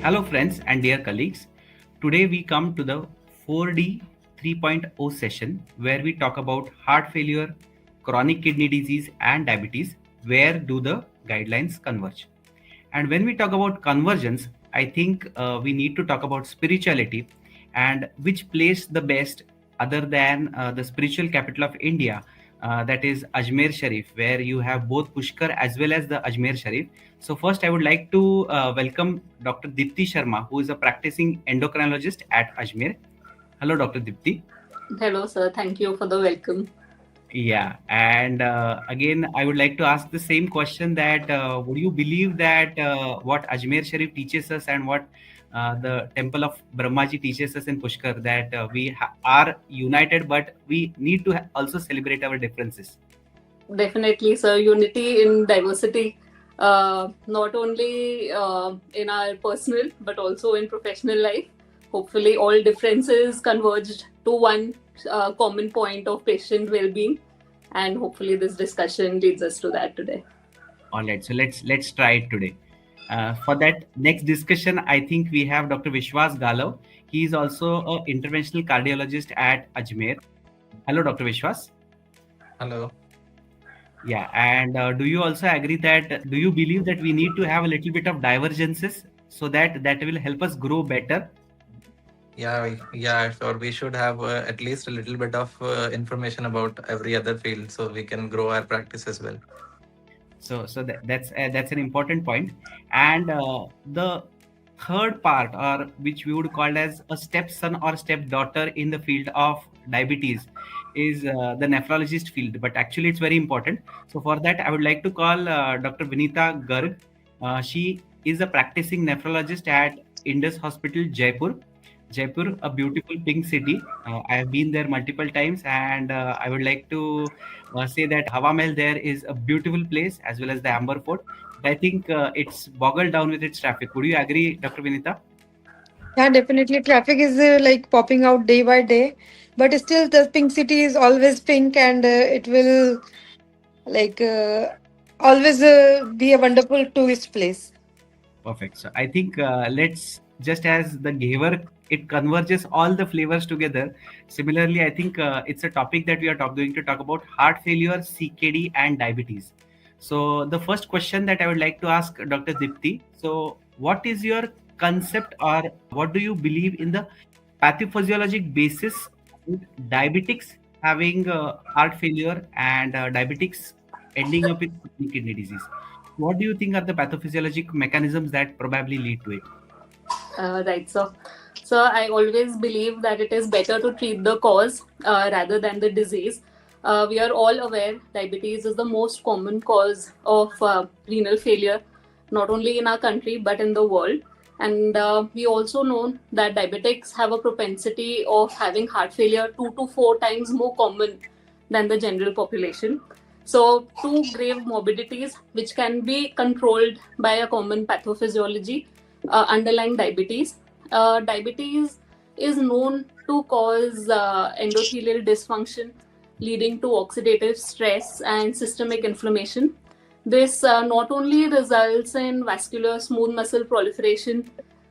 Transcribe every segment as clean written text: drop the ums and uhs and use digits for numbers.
Hello, friends and dear colleagues. Today we come to the 4D 3.0 session where we talk about heart failure, chronic kidney disease, and diabetes. Where do the guidelines converge? And when we talk about convergence, I think we need to talk about spirituality and which place the best other than the spiritual capital of India, that is Ajmer Sharif, where you have both Pushkar as well as the Ajmer Sharif. So, first, I would like to welcome Dr. Dipti Sharma, who is a practicing endocrinologist at Ajmer. Hello, Dr. Dipti. Hello, sir. Thank you for the welcome. Yeah, and again, I would like to ask the same question that would you believe that what Ajmer Sharif teaches us and what the Temple of Brahmaji teaches us in Pushkar, that are united, but we need to also celebrate our differences. Definitely, sir. Unity in diversity, not only in our personal but also in professional life. Hopefully, all differences converged to one common point of patient well-being, and hopefully, this discussion leads us to that today. All right, so let's try it today. For that next discussion, I think we have Dr. Vishwas Galav. He is also a interventional cardiologist at Ajmer. Hello, Dr. Vishwas. Hello. Yeah, and do you also agree that do you believe that we need to have a little bit of divergences so that that will help us grow better? Yeah, sure. We should have at least a little bit of information about every other field so we can grow our practice as well. So that's an important point. And the third part, or which we would call as a stepson or stepdaughter in the field of diabetes, is the nephrologist field. But actually, it's very important. So for that, I would like to call Dr. Vinita Garg. She is a practicing nephrologist at Indus Hospital, Jaipur. Jaipur, a beautiful pink city. I have been there multiple times, and I would like to say that Hawa Mahal there is a beautiful place as well as the Amber Fort. But I think it's boggled down with its traffic. Would you agree, Dr. Vinita? Yeah, definitely. Traffic is like popping out day by day, but still, the pink city is always pink, and it will like always be a wonderful tourist place. Perfect. So I think let's just as the Gever, it converges all the flavors together. Similarly, I think it's a topic that we are going to talk about heart failure, CKD, and diabetes. So the first question that I would like to ask Dr. Dipti. So what is your concept, or what do you believe in the pathophysiologic basis with diabetics having heart failure and diabetics ending up with kidney disease? What do you think are the pathophysiologic mechanisms that probably lead to it? Right. So I always believe that it is better to treat the cause rather than the disease. We are all aware diabetes is the most common cause of renal failure, not only in our country but in the world. And we also know that diabetics have a propensity of having heart failure 2 to 4 times more common than the general population. So, two grave morbidities which can be controlled by a common pathophysiology underlying diabetes. Diabetes is known to cause endothelial dysfunction, leading to oxidative stress and systemic inflammation. This not only results in vascular smooth muscle proliferation,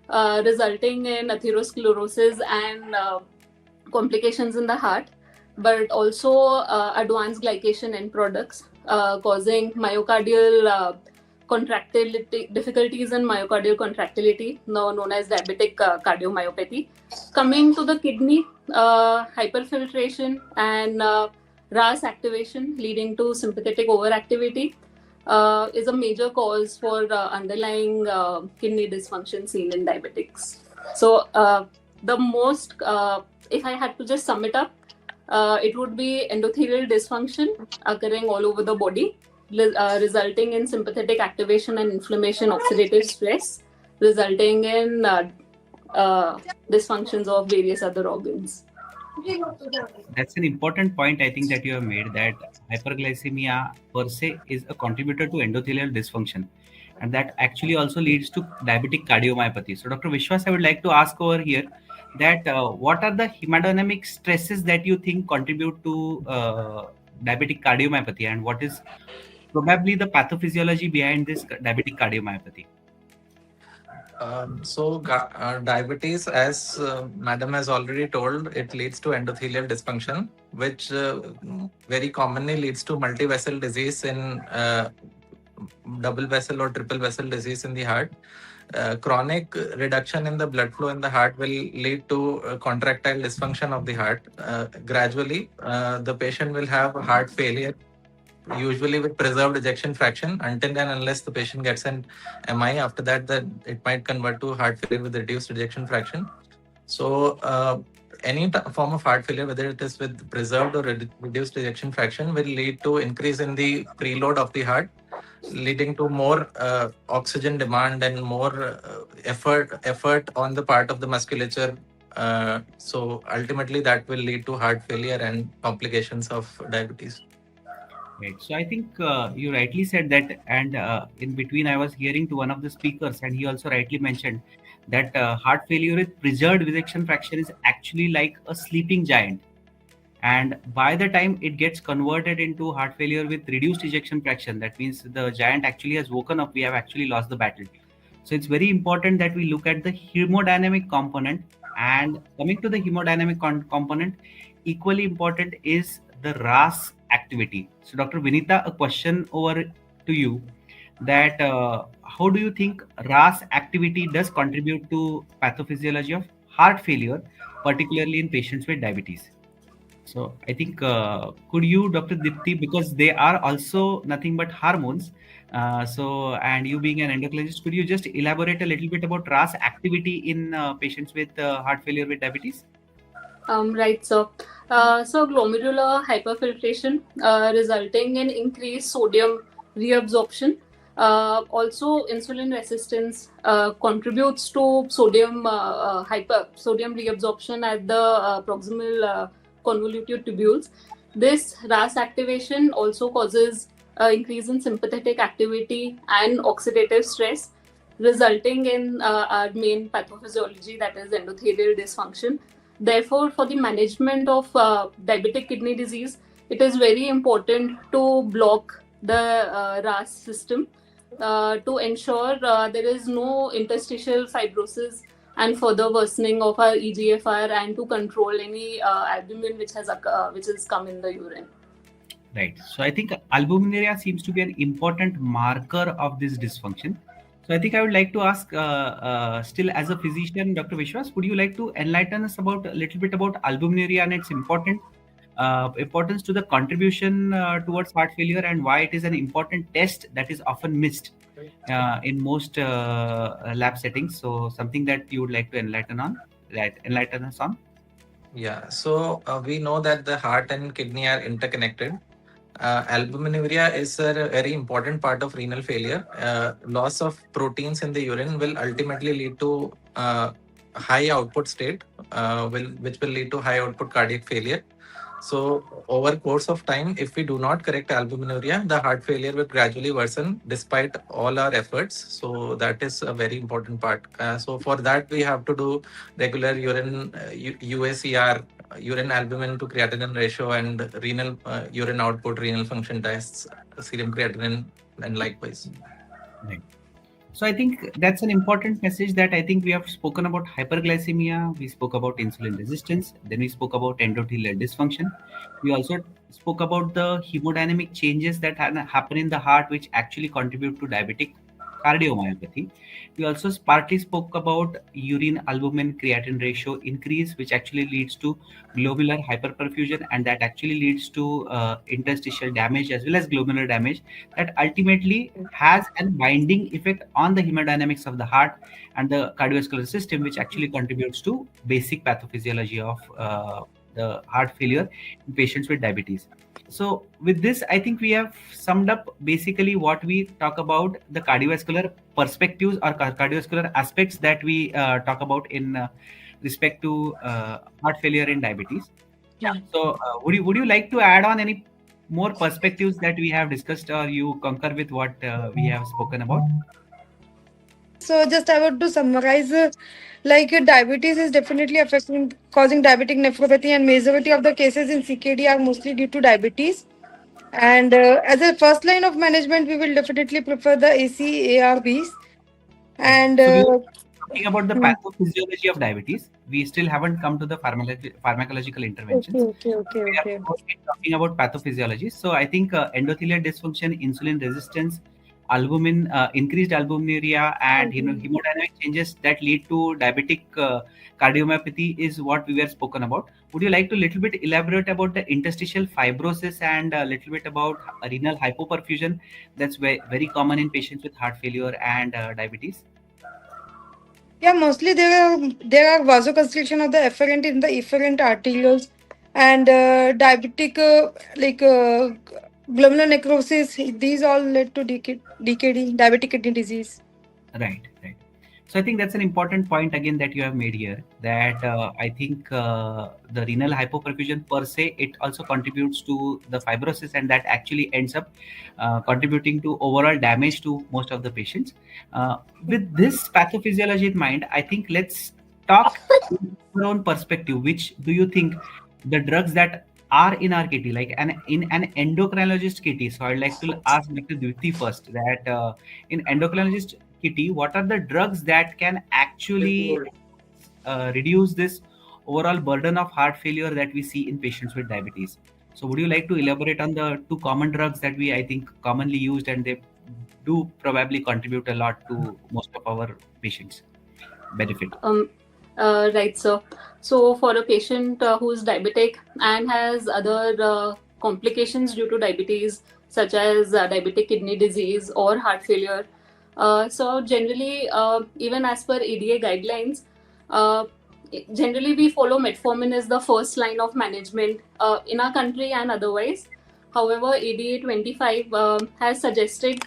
resulting in atherosclerosis and complications in the heart, but also advanced glycation end products, causing myocardial contractility difficulties in myocardial contractility, now known as diabetic cardiomyopathy. Coming to the kidney, hyperfiltration and RAS activation leading to sympathetic overactivity is a major cause for underlying kidney dysfunction seen in diabetics. So, the most, if I had to just sum it up, it would be endothelial dysfunction occurring all over the body, resulting in sympathetic activation and inflammation, oxidative stress, resulting in dysfunctions of various other organs. That's an important point I think that you have made, that hyperglycemia per se is a contributor to endothelial dysfunction, and that actually also leads to diabetic cardiomyopathy. So, Dr. Vishwas, I would like to ask over here that what are the hemodynamic stresses that you think contribute to diabetic cardiomyopathy, and what is probably the pathophysiology behind this diabetic cardiomyopathy? Diabetes, as Madam has already told, it leads to endothelial dysfunction, which very commonly leads to multi-vessel disease in double vessel or triple vessel disease in the heart. Chronic reduction in the blood flow in the heart will lead to contractile dysfunction of the heart. Gradually, the patient will have heart failure, usually with preserved ejection fraction, until and unless the patient gets an MI. After that, it might convert to heart failure with reduced ejection fraction. So, any form of heart failure, whether it is with preserved or reduced ejection fraction, will lead to increase in the preload of the heart, leading to more oxygen demand and more effort on the part of the musculature. So ultimately, that will lead to heart failure and complications of diabetes. Right. So I think you rightly said that, and in between, I was hearing to one of the speakers, and he also rightly mentioned that heart failure with preserved ejection fraction is actually like a sleeping giant, and by the time it gets converted into heart failure with reduced ejection fraction, that means the giant actually has woken up. We have actually lost the battle. So it's very important that we look at the hemodynamic component. And coming to the hemodynamic component, equally important is the RAS activity. So, Dr. Vinita, a question over to you that how do you think RAS activity does contribute to pathophysiology of heart failure, particularly in patients with diabetes? So I think could you, Dr. Dipti, because they are also nothing but hormones. So and you being an endocrinologist, could you just elaborate a little bit about RAS activity in patients with heart failure with diabetes? Right. So glomerular hyperfiltration resulting in increased sodium reabsorption. Also, insulin resistance contributes to sodium reabsorption at the proximal convoluted tubules. This RAS activation also causes increase in sympathetic activity and oxidative stress, resulting in our main pathophysiology, that is endothelial dysfunction. Therefore, for the management of diabetic kidney disease, it is very important to block the RAS system to ensure there is no interstitial fibrosis and further worsening of our EGFR, and to control any albumin which has come in the urine. Right. So I think albuminuria seems to be an important marker of this dysfunction. So I think I would like to ask, still as a physician, Dr. Vishwas, would you like to enlighten us about a little bit about albuminuria and its importance to the contribution towards heart failure, and why it is an important test that is often missed in most lab settings? So something that you would like to enlighten us on. Yeah, so we know that the heart and kidney are interconnected. Albuminuria is a very important part of renal failure. Loss of proteins in the urine will ultimately lead to high output state, which will lead to high output cardiac failure. So, over course of time, if we do not correct albuminuria, the heart failure will gradually worsen despite all our efforts. So, that is a very important part. So, for that, we have to do regular urine UACR, urine albumin to creatinine ratio, and renal urine output, renal function tests, serum creatinine, and likewise. Right. So I think that's an important message, that I think we have spoken about hyperglycemia, we spoke about insulin resistance, then we spoke about endothelial dysfunction. We also spoke about the hemodynamic changes that happen in the heart, which actually contribute to diabetic cardiomyopathy. We also partly spoke about urine albumin creatinine ratio increase, which actually leads to glomerular hyperperfusion, and that actually leads to interstitial damage as well as glomerular damage, that ultimately has a binding effect on the hemodynamics of the heart and the cardiovascular system, which actually contributes to basic pathophysiology of the heart failure in patients with diabetes. So, with this, I think we have summed up basically what we talk about, the cardiovascular perspectives or cardiovascular aspects that we talk about in respect to heart failure in diabetes. Yeah. So, would you like to add on any more perspectives that we have discussed, or you concur with what we have spoken about? So just I want to summarize, diabetes is definitely affecting, causing diabetic nephropathy, and majority of the cases in CKD are mostly due to diabetes. And as a first line of management, we will definitely prefer the ACARBs. Right. And So we talking about the Hmm. pathophysiology of diabetes, we still haven't come to the pharmacological Okay, interventions. okay, okay, We are okay. mostly talking about pathophysiology. So I think endothelial dysfunction, insulin resistance, increased albuminuria, and Mhm. hemodynamic changes that lead to diabetic cardiomyopathy is what we were spoken about. Would you like to little bit elaborate about the interstitial fibrosis and a little bit about renal hypoperfusion that's very common in patients with heart failure and diabetes? Yeah, mostly there are vasoconstriction of the efferent in the efferent arterioles, and diabetic glomerular necrosis. These all led to DKD, diabetic kidney disease. Right, right. So I think that's an important point again that you have made here. That I think the renal hypoperfusion per se it also contributes to the fibrosis, and that actually ends up contributing to overall damage to most of the patients. With this pathophysiology in mind, I think let's talk in your own perspective. Which do you think the drugs that are in our kitty, like in an endocrinologist kitty? So I'd like to ask Dr. Dwiti first that. In endocrinologist kitty, what are the drugs that can actually reduce this overall burden of heart failure that we see in patients with diabetes? So, would you like to elaborate on the two common drugs that we, I think, commonly used and they do probably contribute a lot to most of our patients' benefit? Um, right, so for a patient who's diabetic and has other complications due to diabetes, such as diabetic kidney disease or heart failure, so generally, even as per ADA guidelines, uh, generally we follow metformin as the first line of management in our country and otherwise. However, ADA 25 has suggested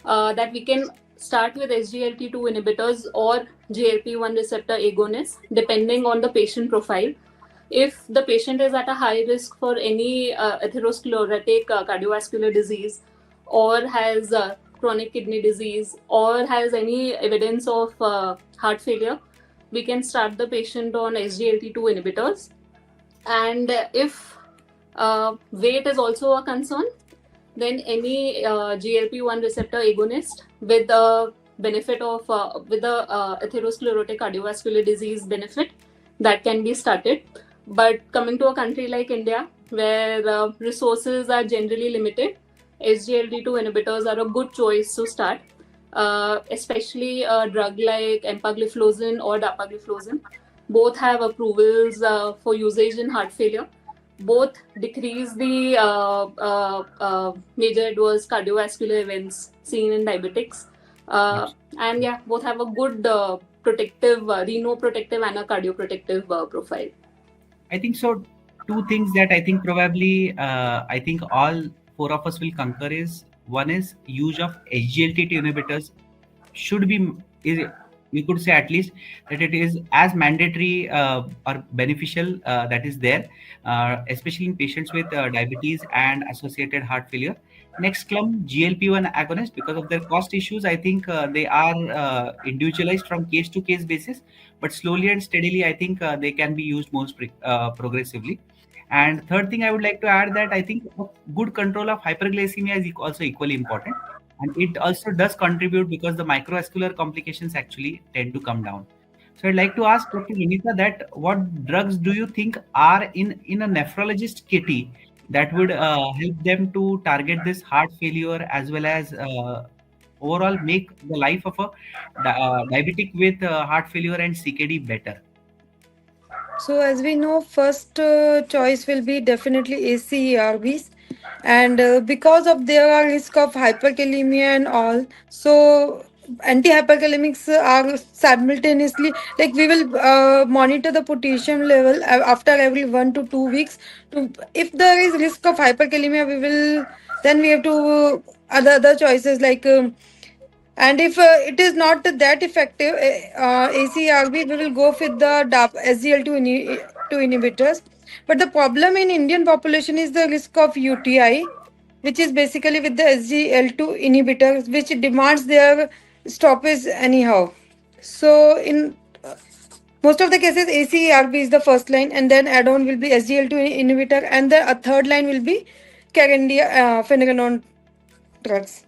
that we can start with SGLT2 inhibitors or GLP-1 receptor agonists, depending on the patient profile. If the patient is at a high risk for any atherosclerotic cardiovascular disease, or has chronic kidney disease, or has any evidence of heart failure, we can start the patient on SGLT2 inhibitors. And if weight is also a concern, then any GLP-1 receptor agonist with the benefit of with the atherosclerotic cardiovascular disease benefit, that can be started. But coming to a country like India, where resources are generally limited, SGLT2 inhibitors are a good choice to start, especially a drug like empagliflozin or dapagliflozin. Both have approvals for usage in heart failure. Both decrease the major adverse cardiovascular events seen in diabetics. And yeah, both have a good protective, renoprotective and a cardioprotective profile. I think so. Two things that I think probably I think all four of us will concur is one is use of SGLT2 inhibitors should be is we could say at least that it is as mandatory or beneficial that is there, especially in patients with diabetes and associated heart failure. Next come GLP-1 agonist because of their cost issues. I think they are individualized from case to case basis, but slowly and steadily, I think they can be used most progressively. And third thing I would like to add that I think good control of hyperglycemia is also equally important, and it also does contribute because the microvascular complications actually tend to come down. So I'd like to ask Dr. Vinita that what drugs do you think are in a nephrologist kitty that would help them to target this heart failure as well as overall make the life of a diabetic with heart failure and CKD better? So as we know, first choice will be definitely ACERBs, and because of their risk of hyperkalemia and all, so anti-hyperkalemics are simultaneously, like we will monitor the potassium level after every 1 to 2 weeks. To if there is risk of hyperkalemia, we will then we have to other choices like. And if it is not that effective, ACRB, we will go with the SGL2 2 inhibitors. But the problem in Indian population is the risk of UTI, which is basically with the SGL2 inhibitors, which demands their stoppage anyhow. So in most of the cases, ACRB is the first line, and then add-on will be SGL2 inhibitor, and the third line will be Carendia, Finerenone drugs.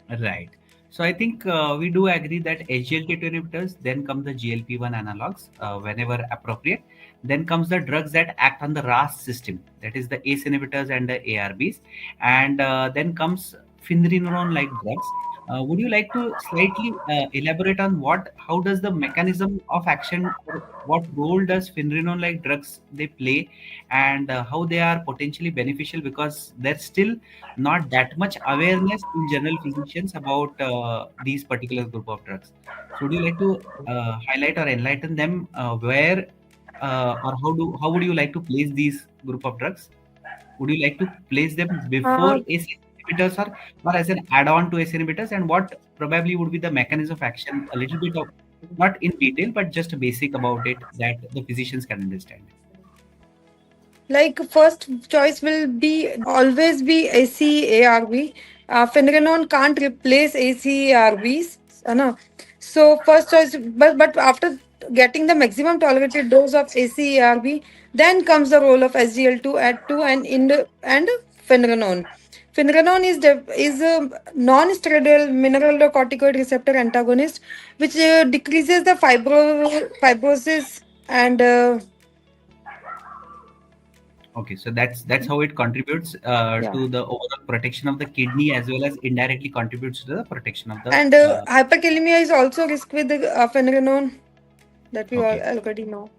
Right. So I think we do agree that SGLT2 inhibitors, then come the GLP-1 analogs whenever appropriate. Then comes the drugs that act on the RAS system, that is the ACE inhibitors and the ARBs. And then comes finerenone-like drugs. Would you like to slightly elaborate on how does the mechanism of action, or what role does finerenone-like drugs they play, and how they are potentially beneficial, because there's still not that much awareness in general physicians about these particular group of drugs. So would you like to highlight or enlighten them where or how would you like to place these group of drugs? Would you like to place them before Uh, ACE inhibitors, or as an add-on to ACE inhibitors, and what probably would be the mechanism of action? A little bit of, not in detail, but just a basic about it that the physicians can understand. like first choice will be always be ACARB. Finerenone can't replace ACARBs. No. So first choice, but after getting the maximum tolerated dose of ACARB, then comes the role of SGL2 at 2 and finerenone. Finerenone is a non-steroidal mineralocorticoid receptor antagonist, which decreases the fibrosis and Okay, so that's how it contributes yeah. to the overall protection of the kidney, as well as indirectly contributes to the protection of the. And hyperkalemia is also risk with the finerenone that we all Okay, already know.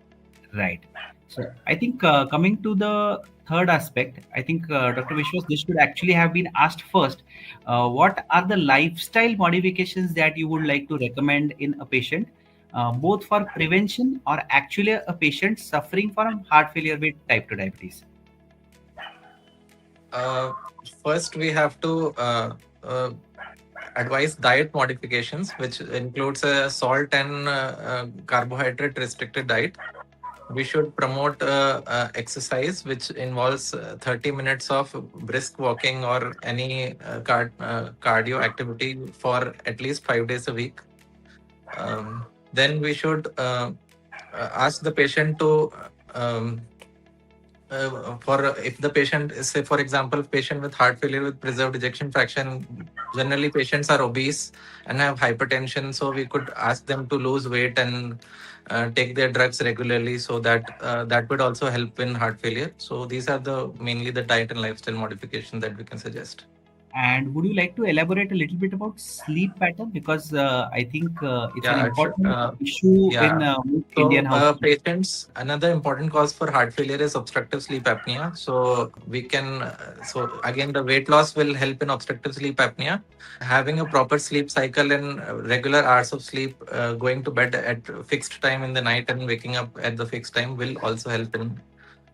right. So I think coming to the third aspect, I think Dr. Vishwas, this should actually have been asked first. What are the lifestyle modifications that you would like to recommend in a patient, both for prevention or actually a patient suffering from heart failure with type 2 diabetes? Uh, First, we have to advise diet modifications, which includes a salt and carbohydrate restricted diet. We should promote exercise, which involves 30 minutes of brisk walking or any cardio activity for at least 5 days a week. Then we should ask the patient to for if the patient is, say for example, patient with heart failure with preserved ejection fraction, generally patients are obese and have hypertension, so we could ask them to lose weight and take their drugs regularly, so that that would also help in heart failure. So these are the mainly the diet and lifestyle modification that we can suggest. And would you like to elaborate a little bit about sleep pattern? Because I think it's an Yeah, sure. important issue in Yeah. most Indian So, households. patients, another important cause for heart failure is obstructive sleep apnea. So, we can, so again, the weight loss will help in obstructive sleep apnea. Having a proper sleep cycle and regular hours of sleep, going to bed at fixed time in the night and waking up at the fixed time will also help in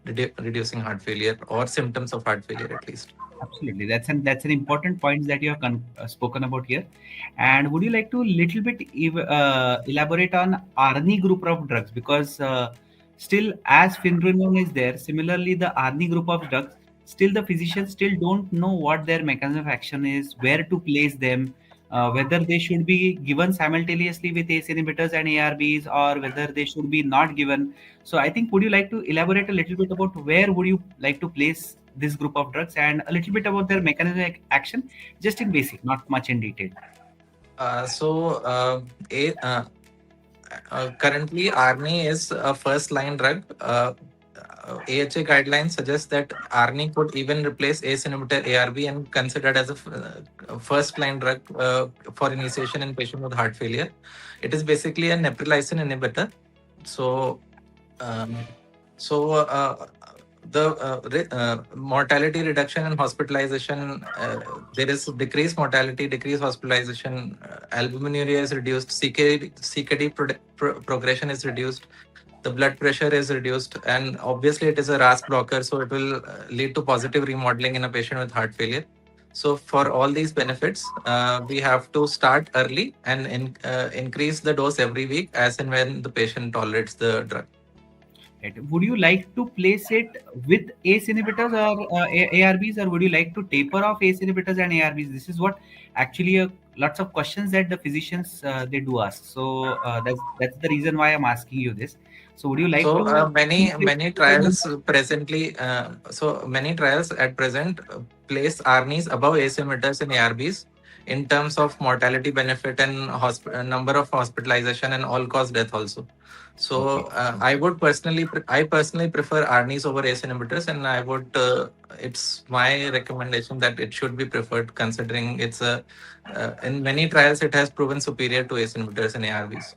reducing heart failure or symptoms of heart failure at least. Absolutely, that's an important point that you have spoken about here. And would you like to little bit elaborate on ARNI group of drugs? Because still, as finerenone is there, similarly the ARNI group of drugs, still the physicians still don't know what their mechanism of action is, where to place them, whether they should be given simultaneously with ACE inhibitors and ARBs, or whether they should be not given. So I think, would you like to elaborate a little bit about where would you like to place this group of drugs, and a little bit about their mechanism of action, just in basic, not much in detail? Currently, ARNI is a first line drug. AHA guidelines suggest that ARNI could even replace ACE inhibitor ARB and considered as a first line drug for initiation in patient with heart failure. It is basically a neprilysin inhibitor. So, um, so the mortality reduction and hospitalization, there is decreased mortality, decreased hospitalization, albuminuria is reduced, CKD progression is reduced, the blood pressure is reduced, and obviously it is a RAS blocker, so it will lead to positive remodeling in a patient with heart failure. So for all these benefits, we have to start early and increase the dose every week as and when the patient tolerates the drug. Right. Would you like to place it with ACE inhibitors or ARBs, or would you like to taper off ACE inhibitors and ARBs? This is what actually lots of questions that the physicians they do ask. So that's the reason why I'm asking you this. So would you like So to many trials presently, so many trials at present place ARNIs above ACE emitters and ARBs. in terms of mortality benefit and number of hospitalization and all cause death also. So I personally prefer ARNIs over ACE inhibitors, and it's my recommendation that it should be preferred, considering in many trials it has proven superior to ACE inhibitors and ARBs.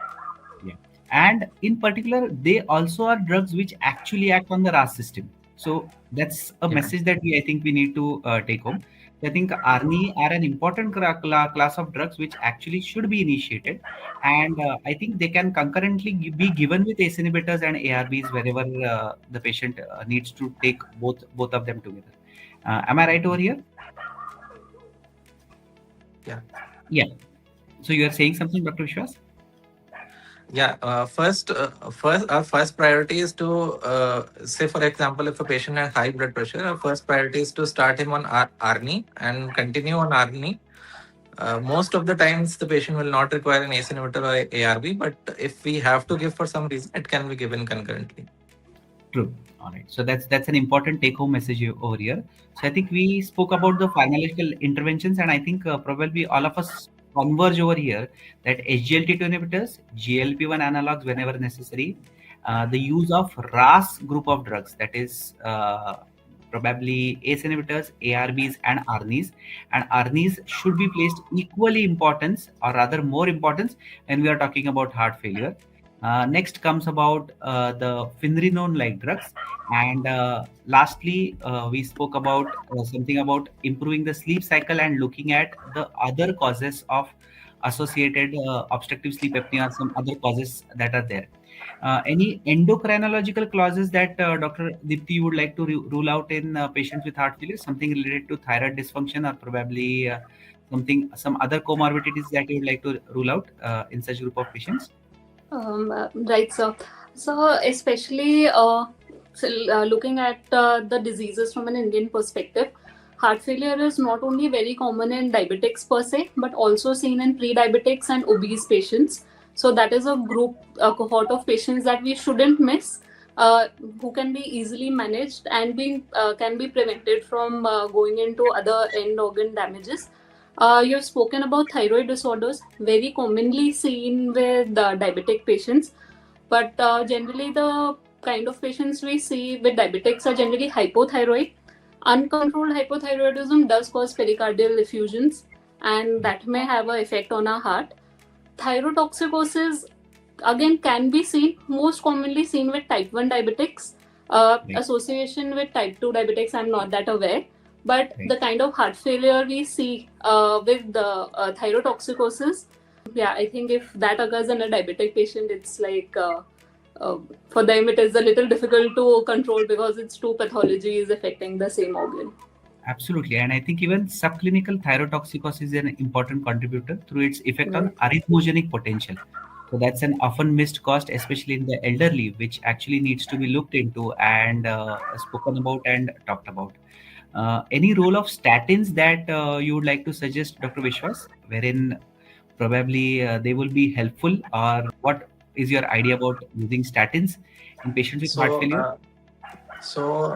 Yeah. And in particular, they also are drugs which actually act on the RAS system. So that's a Yeah. message that I think we need to take home. I think ARNI are an important class of drugs which actually should be initiated, and I think they can concurrently be given with ACE inhibitors and ARBs wherever the patient needs to take both of them together. Am I right over here? Yeah. Yeah. So you are saying something, Dr. Vishwas? Yeah. Our first priority is to say, for example, if a patient has high blood pressure, our first priority is to start him on ARNI and continue on ARNI. Most of the times, the patient will not require an ACE inhibitor or ARB, but if we have to give for some reason, it can be given concurrently. True. All right. So that's an important take-home message over here. So I think we spoke about the pharmacological interventions, and I think probably all of us converge over here that SGLT2 inhibitors, GLP-1 analogs whenever necessary, the use of RAS group of drugs, that is probably ACE inhibitors, ARBs, and ARNIs. And ARNIs should be placed equally importance, or rather more importance, when we are talking about heart failure. Next comes about the finerenone like drugs, and lastly, we spoke about something about improving the sleep cycle and looking at the other causes of associated obstructive sleep apnea, or some other causes that are there. Any endocrinological causes that Dr. Dipti would like to rule out in patients with heart failure? Something related to thyroid dysfunction, or probably some other comorbidities that you would like to rule out in such group of patients? Right, so especially looking at the diseases from an Indian perspective, heart failure is not only very common in diabetics per se, but also seen in pre-diabetics and obese patients. So that is a cohort of patients that we shouldn't miss, uh, who can be easily managed and can be prevented from going into other end organ damages. You've spoken about thyroid disorders, very commonly seen with diabetic patients, but generally the kind of patients we see with diabetics are generally hypothyroid. Uncontrolled hypothyroidism does cause pericardial effusions, and that may have an effect on our heart. Thyrotoxicosis again can be seen, most commonly seen with type 1 diabetics. Right. Association with type 2 diabetics, I'm not that aware. But Right. the kind of heart failure we see with the thyrotoxicosis, yeah, I think if that occurs in a diabetic patient, it's like uh, for them it is a little difficult to control because it's two pathologies affecting the same organ. Absolutely, and I think even subclinical thyrotoxicosis is an important contributor through its effect on Right. arrhythmogenic potential. So that's an often missed cost, especially in the elderly, which actually needs to be looked into and spoken about and talked about. Any role of statins that you would like to suggest, Dr. Vishwas, wherein probably they will be helpful, or what is your idea about using statins in patients with heart So, failure?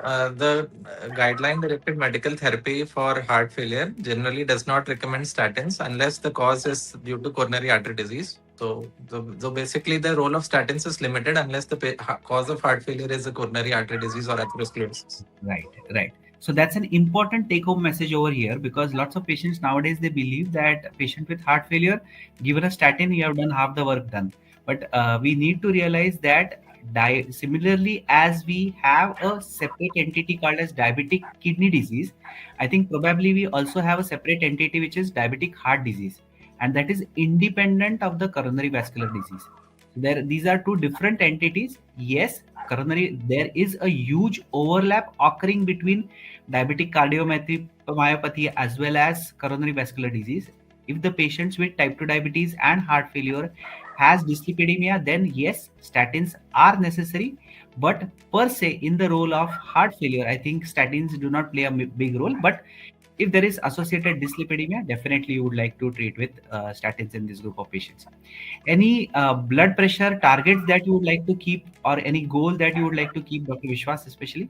uh, the guideline directed medical therapy for heart failure generally does not recommend statins unless the cause is due to coronary artery disease. So basically, the role of statins is limited unless the cause of heart failure is a coronary artery disease or atherosclerosis. Right, right. So that's an important take-home message over here, because lots of patients nowadays they believe that patient with heart failure, given a statin, you have done half the work done. But we need to realize that similarly as we have a separate entity called as diabetic kidney disease, I think probably we also have a separate entity which is diabetic heart disease, and that is independent of the coronary vascular disease. These are two different entities. Yes, coronary, there is a huge overlap occurring between diabetic cardiomyopathy as well as coronary vascular disease. If the patients with type 2 diabetes and heart failure has dyslipidemia, then yes, statins are necessary. But per se, in the role of heart failure, I think statins do not play a big role. But if there is associated dyslipidemia, definitely you would like to treat with statins in this group of patients. Any blood pressure targets that you would like to keep, or any goal that you would like to keep, Dr. Vishwas, especially?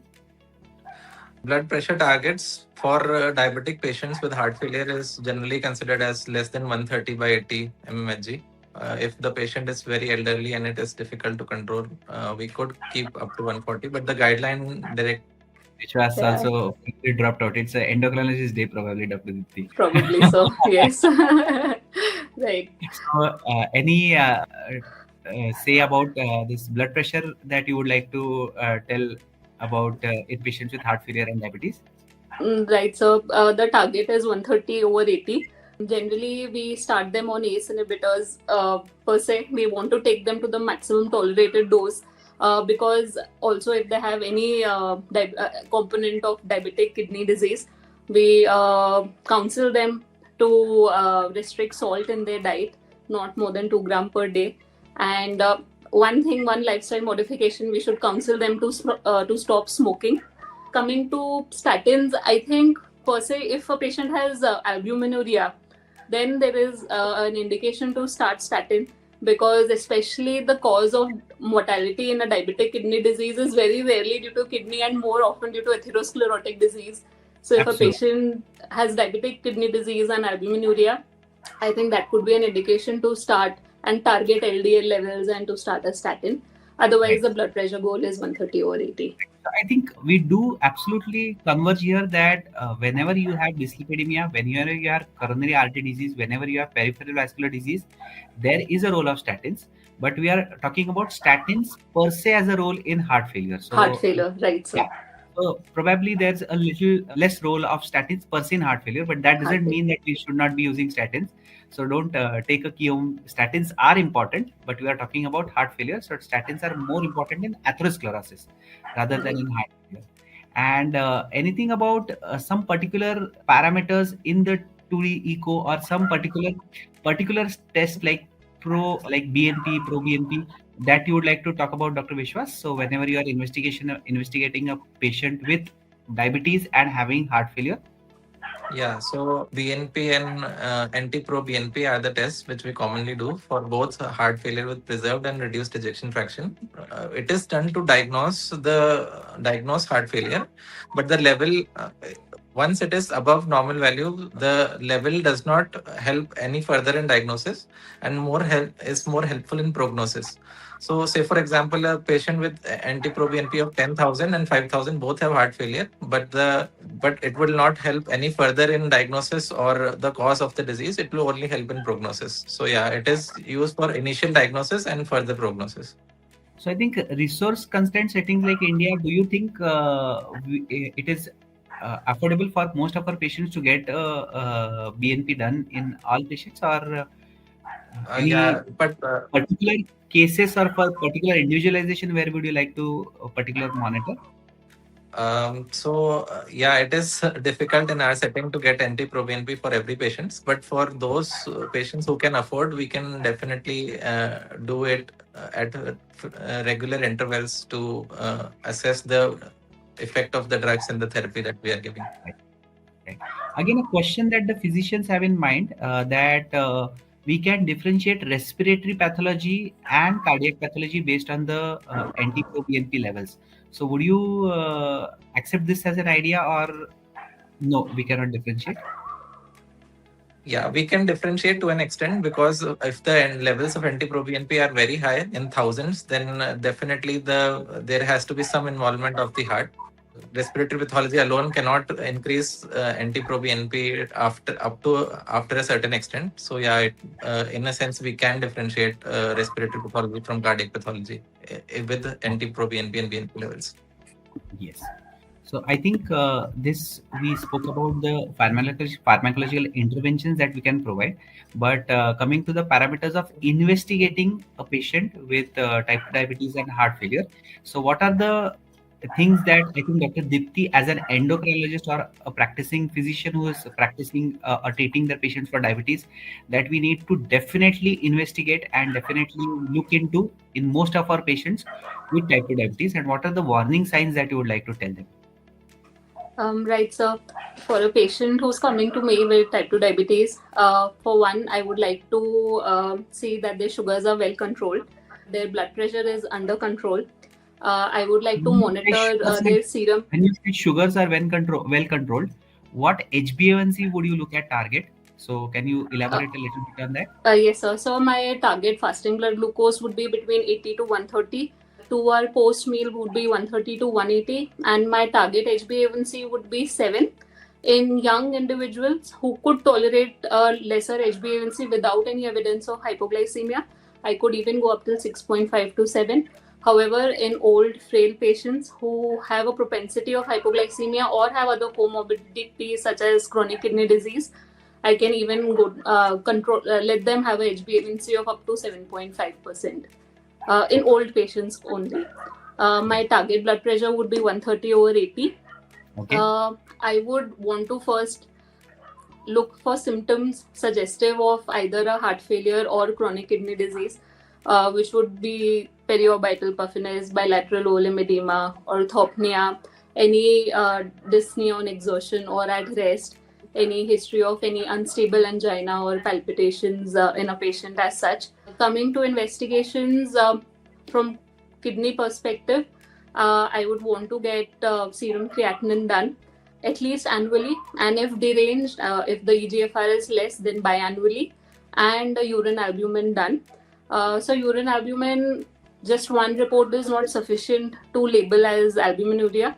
Blood pressure targets for diabetic patients with heart failure is generally considered as less than 130 by 80 mmHg. If the patient is very elderly and it is difficult to control, we could keep up to 140, but the guideline direct. Which was Yeah, also quickly dropped out. It's an endocrinologist day, probably, Dr. Dipti. probably so. Yes. Right. So, any say about this blood pressure that you would like to tell about in patients with heart failure and diabetes? Right. So the target is 130 over 80. Generally, we start them on ACE inhibitors per se. We want to take them to the maximum tolerated dose because also if they have any component of diabetic kidney disease, we counsel them to restrict salt in their diet, not more than 2 gram per day. And one lifestyle modification, we should counsel them to stop smoking. Coming to statins, I think per se, if a patient has albuminuria, then there is an indication to start statin because especially the cause of mortality in a diabetic kidney disease is very rarely due to kidney and more often due to atherosclerotic disease. So if a Absolutely. patient has diabetic kidney disease and albuminuria, I think that could be an indication to start and target LDL levels and to start a statin. Otherwise, Right. the blood pressure goal is 130 over 80. I think we do absolutely converge here that whenever you have dyslipidemia, whenever you have coronary artery disease, whenever you have peripheral vascular disease, there is a role of statins. But we are talking about statins per se as a role in heart failure. Heart So, failure, right, sir? yeah. So probably there's a little less role of statins per se in heart failure, but that Heart doesn't failure. mean that we should not be using statins. So don't take a key home. Statins are important, but we are talking about heart failure. So statins are more important in atherosclerosis rather than Right. in heart failure. And anything about some particular parameters in the 2D echo or some particular test like like BNP, pro BNP that you would like to talk about, Dr. Vishwas? So whenever you are investigating a patient with diabetes and having heart failure. Yeah, so BNP and anti-pro-BNP are the tests which we commonly do for both heart failure with preserved and reduced ejection fraction. It is done to diagnose heart failure, but the level once it is above normal value, the level does not help any further in diagnosis, and is more helpful in prognosis. So, say for example, a patient with anti-pro-BNP of 10,000 and 5,000 both have heart failure, but it will not help any further in diagnosis or the cause of the disease. It will only help in prognosis. So yeah, it is used for initial diagnosis and further prognosis. So I think resource constraint settings like India, do you think it is affordable for most of our patients to get BNP done in all patients, or any Yeah, but particular cases or for particular individualization where would you like to particular monitor? yeah, it is difficult in our setting to get anti-proBNP for every patient, but for those patients who can afford, we can definitely do it at regular intervals to assess the effect of the drugs and the therapy that we are giving. Right. Again, a question that the physicians have in mind that we can differentiate respiratory pathology and cardiac pathology based on the anti-proBNP levels. So, would you accept this as an idea, or no? We cannot differentiate. Yeah, we can differentiate to an extent because if the levels of anti-proBNP are very high in thousands, then definitely there has to be some involvement of the heart. Respiratory pathology alone cannot increase anti-proBNP after a certain extent. So yeah, in a sense, we can differentiate respiratory pathology from cardiac pathology with anti-proBNP and BNP levels. Yes. So I think this we spoke about the pharmacological interventions that we can provide, but coming to the parameters of investigating a patient with type 2 diabetes and heart failure. So what are the things that I think Dr. Dipti, as an endocrinologist or a practicing physician who is practicing or treating their patients for diabetes, that we need to definitely investigate and definitely look into in most of our patients with type 2 diabetes, and what are the warning signs that you would like to tell them? Right, so for a patient who's coming to me with type 2 diabetes, for one, I would like to see that their sugars are well controlled, their blood pressure is under control, I would like to When you say monitor sugars their serum. when you say sugars are well controlled, what HbA1c would you look at target? So can you Uh, elaborate a little bit on that? yes, sir. So my target fasting blood glucose would be between 80 to 130. 2 hour post meal would be 130 to 180, and my target HbA1c would be 7. In young individuals who could tolerate lesser HbA1c without any evidence of hypoglycemia, I could even go up till 6.5 to 7. However, in old, frail patients who have a propensity of hypoglycemia or have other comorbidities such as chronic kidney disease, I can even go control let them have a HbA1c of up to 7.5% in old patients only. My Right. target blood pressure would be 130 over 80. Okay. I would want to first look for symptoms suggestive of either a heart failure or chronic kidney disease, which would be periorbital puffiness, bilateral olim edema, orthopnea, any dyspnea on exertion or at rest, any history of any unstable angina or palpitations in a patient as such. Coming to investigations from kidney perspective, I would want to get serum creatinine done at least annually, and if deranged, if the EGFR is less, then biannually, and urine albumin done. So urine albumin, just one report is not sufficient to label as albuminuria.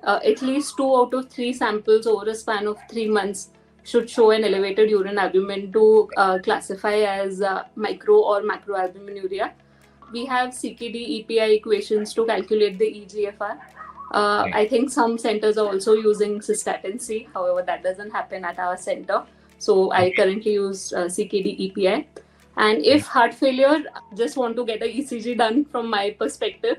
At least 2 out of 3 samples over a span of 3 months should show an elevated urine albumin to classify as micro or macroalbuminuria. We have CKD EPI equations to calculate the EGFR. Right. I think some centers are also using cystatin C. However, that doesn't happen at our center. So I Okay. currently use CKD EPI. And if Right. heart failure, just want to get a ECG done from my perspective,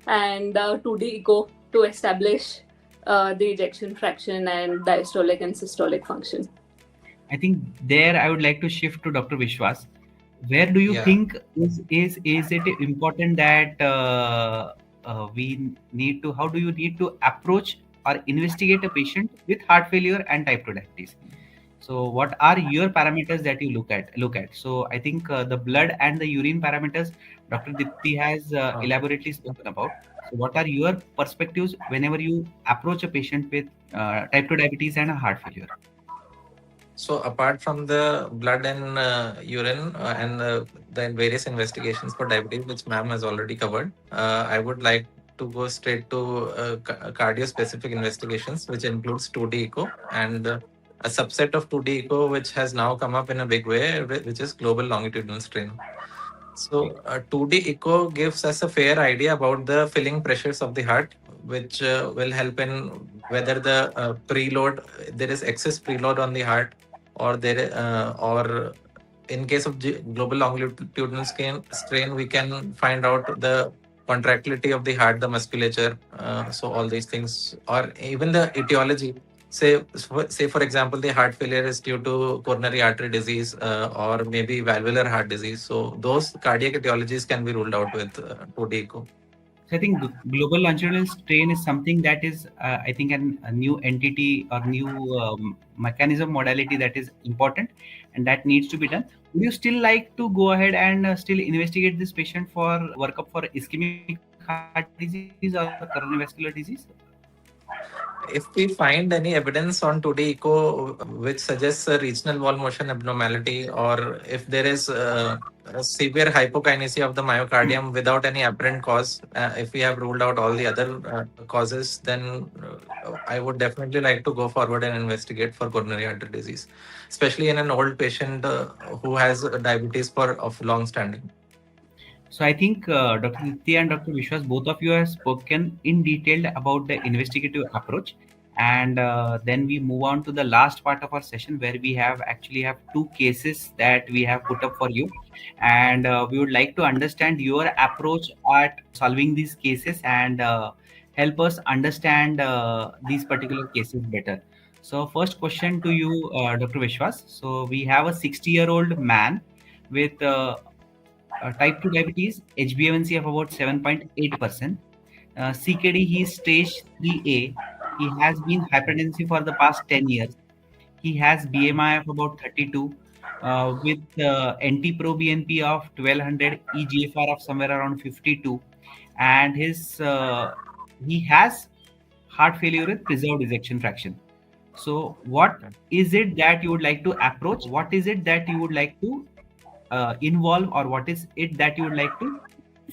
and 2D echo to establish the ejection fraction and diastolic and systolic function. I think there I would like to shift to Dr. Vishwas. Where do you Yeah. think is it important that we need to? How do you need to approach or investigate a patient with heart failure and type 2 diabetes? So, what are your parameters that you look at? So, I think the blood and the urine parameters Dr. Dipti has Uh, elaborately spoken about. So, what are your perspectives whenever you approach a patient with type 2 diabetes and a heart failure? So apart from the blood and urine and the various investigations for diabetes, which ma'am has already covered, I would like to go straight to cardio-specific investigations, which includes 2D echo and a subset of 2D echo, which has now come up in a big way, which is global longitudinal strain. Right. So 2D echo gives us a fair idea about the filling pressures of the heart, which will help in whether the preload, there is excess preload on the heart, or or in case of global longitudinal strain, we can find out the contractility of the heart, the musculature. So all these things, or even the etiology. Say for example, the heart failure is due to coronary artery disease or maybe valvular heart disease. So those cardiac etiologies can be ruled out with 2D echo. So I think global longitudinal strain is something that is, I think, a new entity or new mechanism modality that is important and that needs to be done. Would you still like to go ahead and still investigate this patient for workup for ischemic heart disease or coronary vascular disease? If we find any evidence on 2D echo which suggests a regional wall motion abnormality, or if there is a severe hypokinesia of the myocardium without any apparent cause, if we have ruled out all the other causes, then I would definitely like to go forward and investigate for coronary artery disease, especially in an old patient who has diabetes for of long standing. So I think Dr. Nitya and Dr. Vishwas, both of you have spoken in detail about the investigative approach, and then we move on to the last part of our session where we have two cases that we have put up for you, and we would like to understand your approach at solving these cases and help us understand these particular cases better. So first question to you, Dr. Vishwas. So we have a 60-year-old man with type 2 diabetes, HbA1c of about 7.8%. CKD, he is stage 3A. He has been hypertensive for the past 10 years. He has BMI of about 32 with NT-proBNP of 1200, EGFR of somewhere around 52. and he has heart failure with preserved ejection fraction. So, what is it that you would like to approach? What is it that you would like to involve, or what is it that you would like to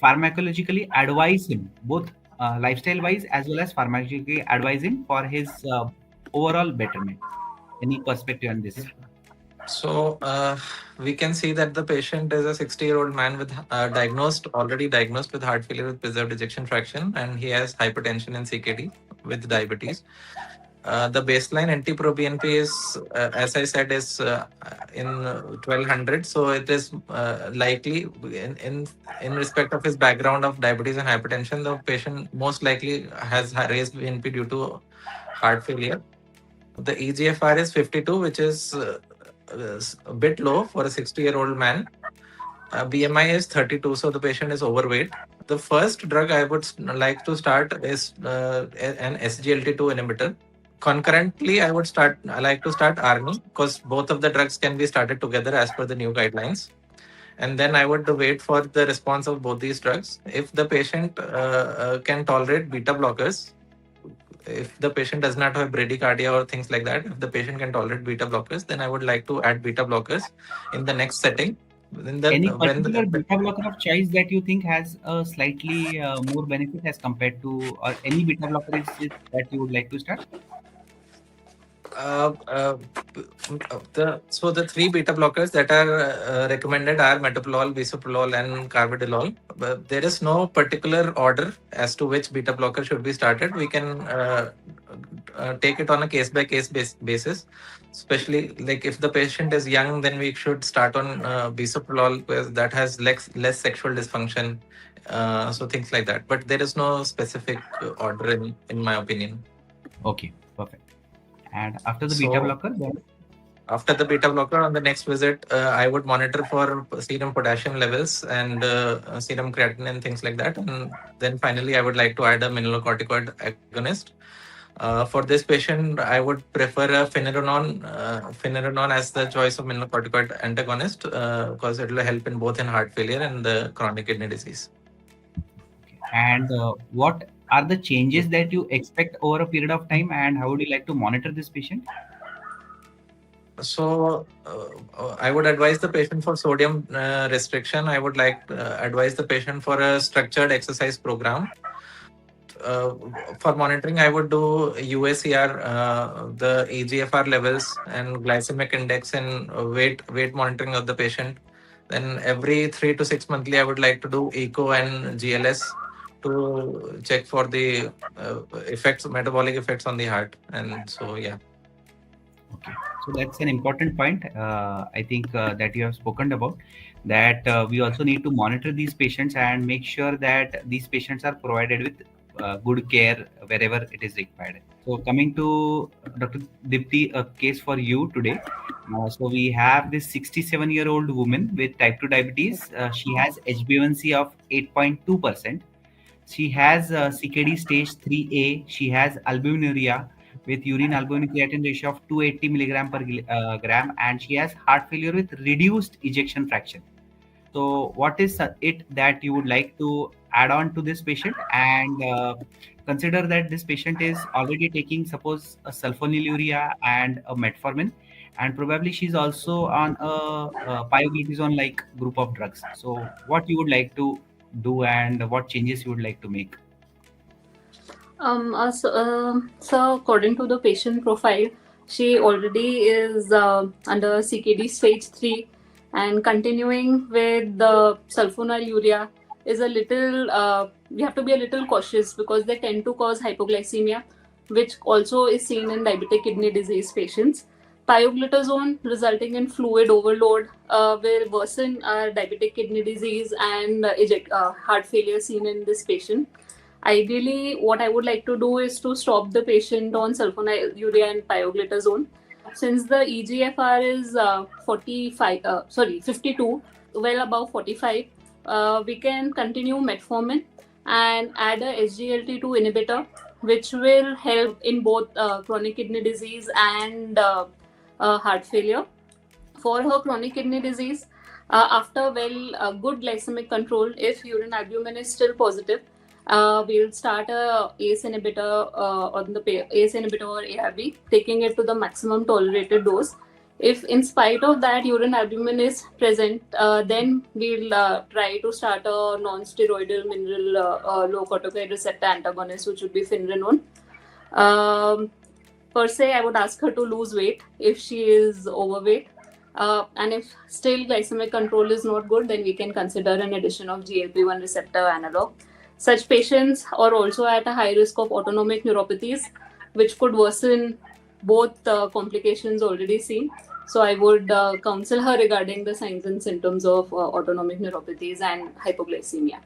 pharmacologically advise him, both lifestyle wise as well as pharmacologically advise him for his overall betterment? Any perspective on this? So we can see that the patient is a 60-year-old man with already diagnosed with heart failure with preserved ejection fraction, and he has hypertension and CKD with diabetes. The baseline NT-proBNP is, as I said, is in 1200. So it is likely in respect of his background of diabetes and hypertension, the patient most likely has raised BNP due to heart failure. The EGFR is 52, which is a bit low for a 60-year-old man. BMI is 32, so the patient is overweight. The first drug I would like to start is an SGLT2 inhibitor. Concurrently, I like to start ARNI because both of the drugs can be started together as per the new guidelines. And then I would wait for the response of both these drugs. If the patient can tolerate beta blockers, if the patient does not have bradycardia or things like that, if the patient can tolerate beta blockers, then I would like to add beta blockers in the next setting. Any particular beta blocker of choice that you think has a slightly more benefit as compared to, or any beta blocker is it that you would like to start? uh, uh, the three beta blockers that are recommended are metoprolol, bisoprolol, and carvedilol. But there is no particular order as to which beta blocker should be started. We can take it on a case by case basis. Especially like if the patient is young, then we should start on bisoprolol because that has less sexual dysfunction. So things like that. But there is no specific order in my opinion. Okay, perfect. And after the beta So blocker, then after the beta blocker, on the next visit, I would monitor for serum potassium levels and serum creatinine and things like that. And then finally, I would like to add a mineralocorticoid agonist. For this patient, I would prefer a finerenone as the choice of mineralocorticoid antagonist because it will help in both in heart failure and the chronic kidney disease. and what are the changes that you expect over a period of time, and how would you like to monitor this patient? So I would advise the patient for sodium restriction. I would like advise the patient for a structured exercise program. For monitoring, I would do UACR, the EGFR levels and glycemic index and weight monitoring of the patient. Then every 3 to 6 monthly, I would like to do echo and GLS to check for the metabolic effects on the heart. And so, yeah. Okay, so that's an important point. I think that you have spoken about that we also need to monitor these patients and make sure that these patients are provided with good care wherever it is required. So, coming to Dr. Dipti, a case for you today. So, we have this 67-year-old woman with type 2 diabetes. She has HbA1c of 8.2%. She has CKD stage 3A. She has albuminuria with urine albumin creatine ratio of 280 milligram per gram, and she has heart failure with reduced ejection fraction. So, what is it that you would like to add on to this patient? And consider that this patient is already taking, suppose, a sulfonylurea and a metformin, and probably she's also on a pioglitazone like group of drugs. So, what you would like to do, and what changes you would like to make? So according to the patient profile, she already is under CKD stage 3, and continuing with the sulfonylurea is a little, we have to be a little cautious because they tend to cause hypoglycemia, which also is seen in diabetic kidney disease patients. Pioglitazone resulting in fluid overload will worsen diabetic kidney disease and heart failure seen in this patient. Ideally, what I would like to do is to stop the patient on sulfonylurea and pioglitazone. Since the EGFR is 52, well above 45, we can continue metformin and add a SGLT2 inhibitor, which will help in both chronic kidney disease and heart failure. For her chronic kidney disease, After good glycemic control, if urine albumin is still positive, we'll start a ACE inhibitor on the ACE inhibitor or ARB, taking it to the maximum tolerated dose. If in spite of that urine albumin is present, then we'll try to start a non-steroidal mineral low corticoid receptor antagonist, which would be finrenone. Per se, I would ask her to lose weight if she is overweight. And if still glycemic control is not good, then we can consider an addition of GLP-1 receptor analog. Such patients are also at a high risk of autonomic neuropathies, which could worsen both complications already seen. So I would counsel her regarding the signs and symptoms of autonomic neuropathies and hypoglycemia.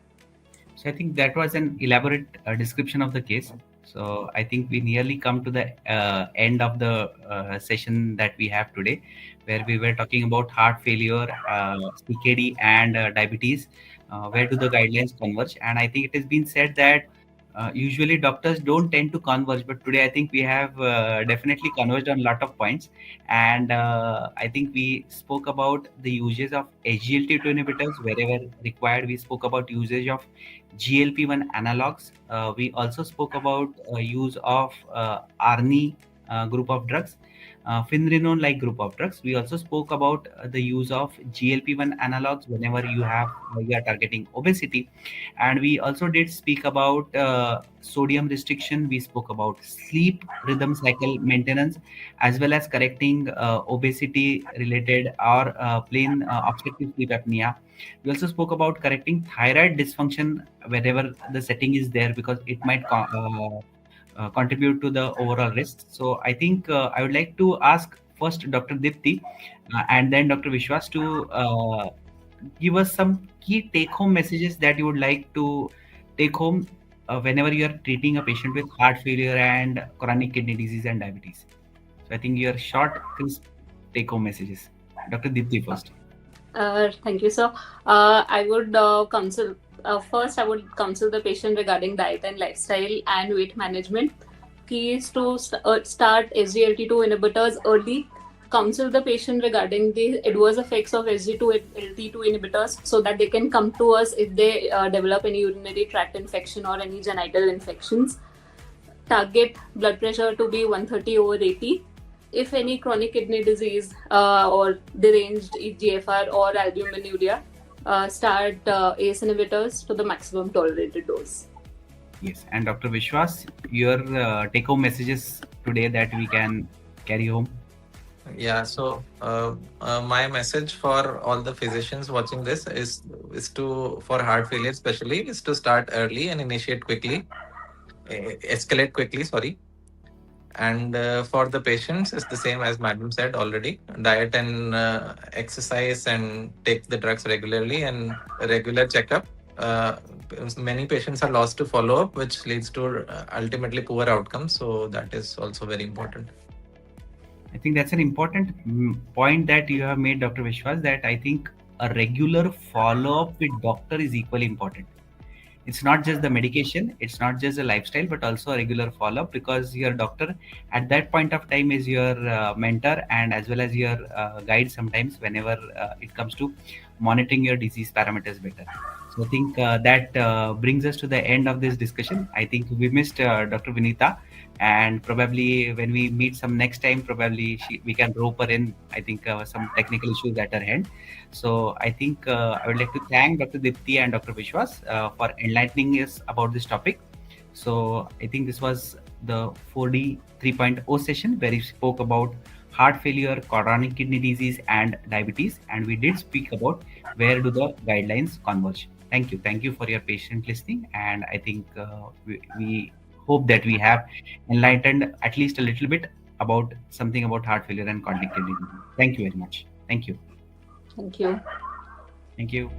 So I think that was an elaborate description of the case. So I think we nearly come to the end of the session that we have today, where we were talking about heart failure, CKD, and diabetes. Where do the guidelines converge? And I think it has been said that usually doctors don't tend to converge, but today I think we have definitely converged on a lot of points. And I think we spoke about the usage of SGLT2 inhibitors wherever required. We spoke about usage of GLP-1 analogs. We also spoke about use of ARNI group of drugs, finrenone like group of drugs. We also spoke about the use of GLP-1 analogs whenever you are targeting obesity, and we also did speak about sodium restriction. We spoke about sleep rhythm cycle maintenance, as well as correcting obesity related or plain obstructive sleep apnea. We also spoke about correcting thyroid dysfunction wherever the setting is there, because it might contribute to the overall risk. So I think I would like to ask first Dr. Dipti and then Dr. Vishwas to give us some key take home messages that you would like to take home whenever you are treating a patient with heart failure and chronic kidney disease and diabetes. So I think your short, crisp take home messages. Dr. Dipti first. Thank you, sir. I would counsel first. I would counsel the patient regarding diet and lifestyle and weight management. Key is to start SGLT2 inhibitors early. Counsel the patient regarding the adverse effects of SGLT2 inhibitors so that they can come to us if they develop any urinary tract infection or any genital infections. Target blood pressure to be 130/80. If any chronic kidney disease or deranged GFR or albuminuria, start ACE inhibitors to the maximum tolerated dose. Yes, and Dr. Vishwas, your take-home messages today that we can carry home. Yeah, so my message for all the physicians watching this is to, for heart failure especially, is to start early and initiate quickly, escalate quickly, sorry. And for the patients, it's the same as Madam said already: diet and exercise, and take the drugs regularly and regular checkup. Many patients are lost to follow up, which leads to ultimately poor outcomes. So that is also very important. I think that's an important point that you have made, Dr. Vishwas, that I think a regular follow-up with doctor is equally important. It's not just the medication, it's not just the lifestyle, but also a regular follow-up, because your doctor at that point of time is your mentor and as well as your guide sometimes whenever it comes to monitoring your disease parameters better. So I think that brings us to the end of this discussion. I think we missed Dr. Vinita, and probably when we meet some next time, probably we can rope her in. I think some technical issues at her hand. So I think I would like to thank Dr. Dipti and Dr. Vishwas for enlightening us about this topic. So I think this was the 4D 3.0 session where we spoke about heart failure, chronic kidney disease, and diabetes. And we did speak about where do the guidelines converge. Thank you. Thank you for your patient listening. And I think we hope that we have enlightened at least a little bit about something about heart failure and chronic kidney disease. Thank you very much. Thank you. Thank you. Thank you.